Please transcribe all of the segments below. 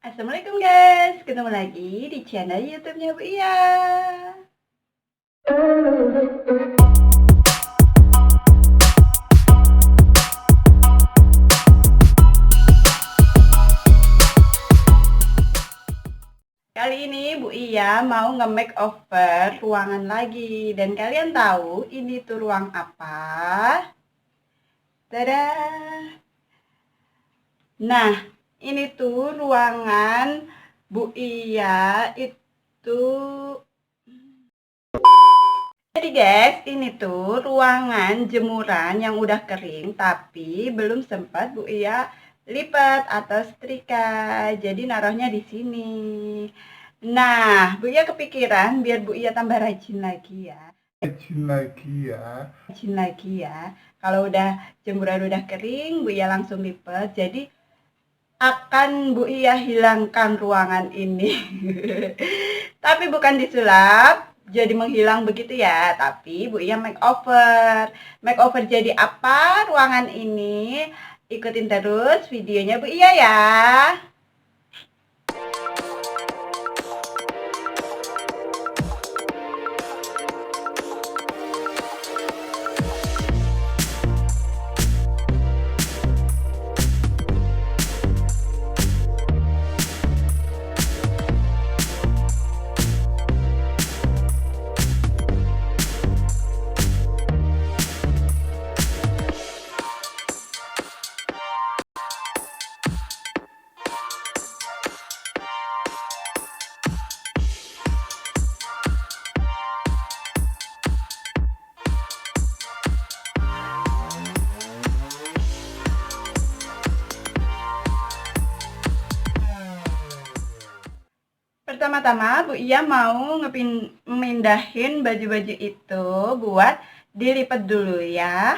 Assalamualaikum guys, ketemu lagi di channel YouTube-nya Bu Iya. Kali ini Bu Iya mau nge-makeover ruangan lagi. Dan kalian tahu ini tuh ruang apa? Tada! Nah, ini tuh ruangan Bu Iya itu. Jadi guys, ini tuh ruangan jemuran yang udah kering tapi belum sempat Bu Iya lipat atau setrika. Jadi naruhnya di sini. Nah, Bu Iya kepikiran biar Bu Iya tambah rajin lagi ya. Rajin lagi ya. Kalau udah jemuran udah kering, Bu Iya langsung lipat. Jadi akan Bu Iya hilangkan ruangan ini. Tapi bukan disulap, jadi menghilang begitu ya. Tapi Bu Iya makeover. Makeover jadi apa ruangan ini? Ikutin terus videonya Bu Iya ya. Pertama-tama Bu Iya mau memindahin baju-baju itu buat dilipat dulu ya.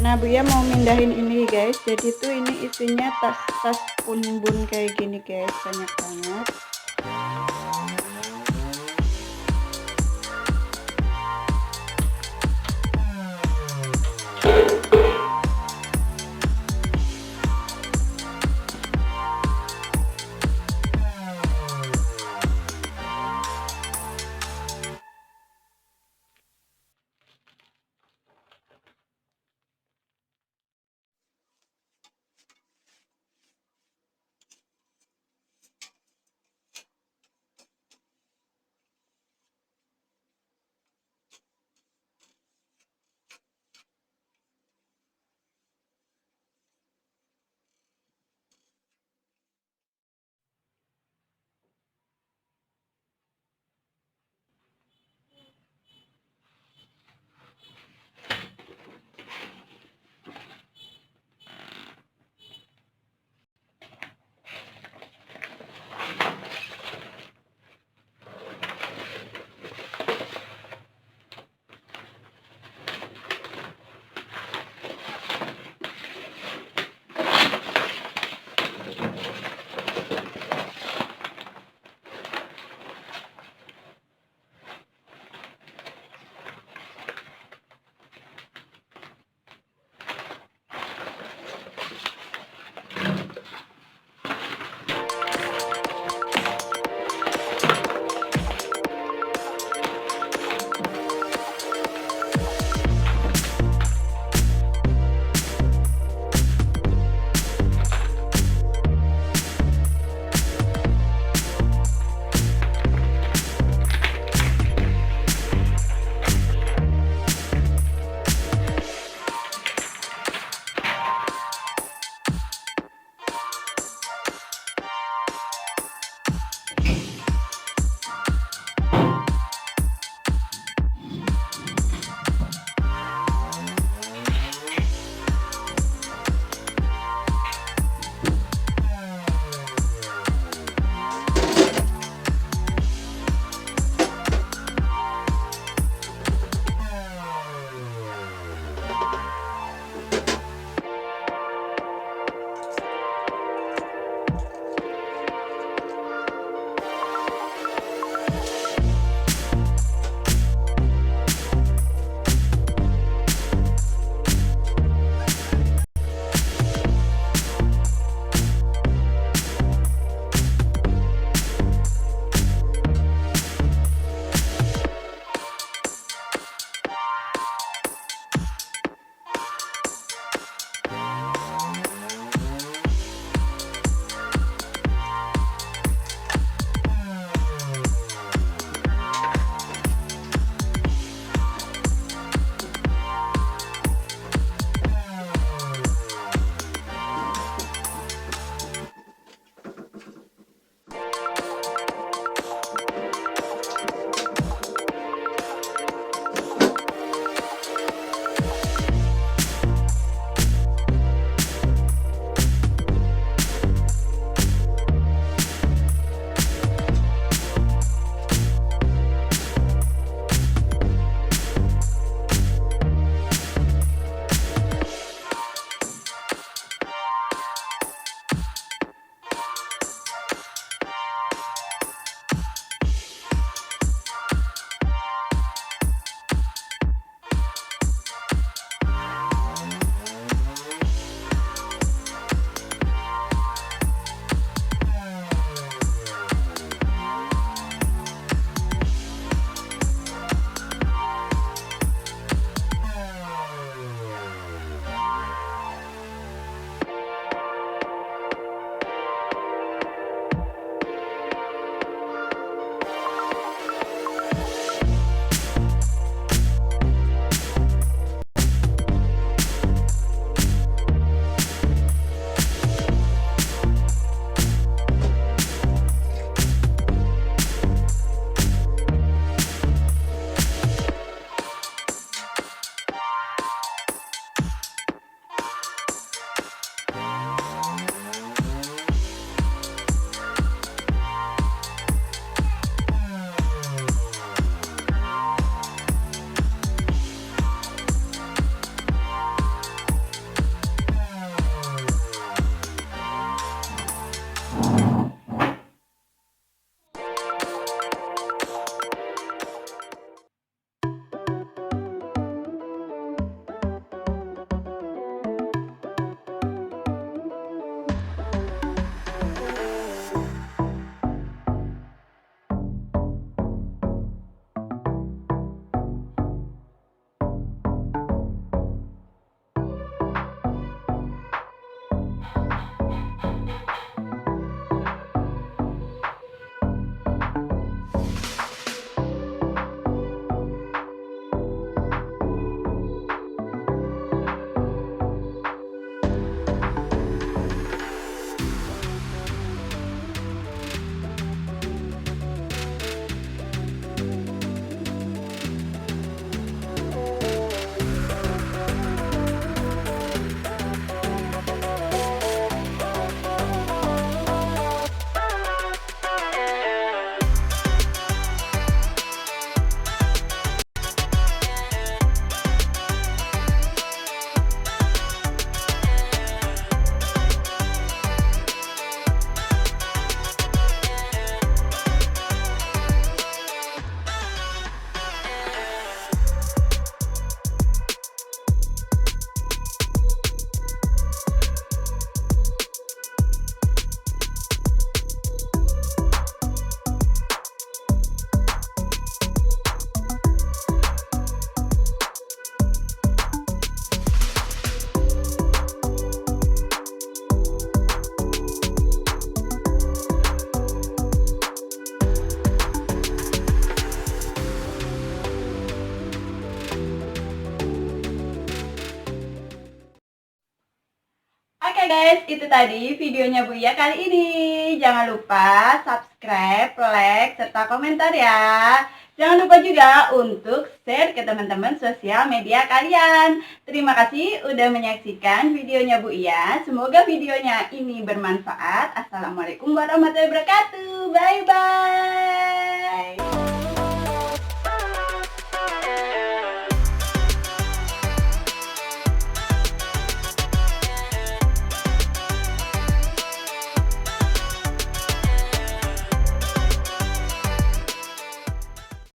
Nah Bu Iya mau mindahin ini guys. Jadi tuh ini isinya tas-tas bun-bun kayak gini guys, banyak banget. guys, itu tadi videonya Bu Iya kali ini. Jangan lupa subscribe, like, serta komentar ya. Jangan lupa juga untuk share ke teman-teman sosial media kalian. Terima kasih udah menyaksikan videonya Bu Iya. Semoga videonya ini bermanfaat. Assalamualaikum warahmatullahi wabarakatuh. Bye-bye.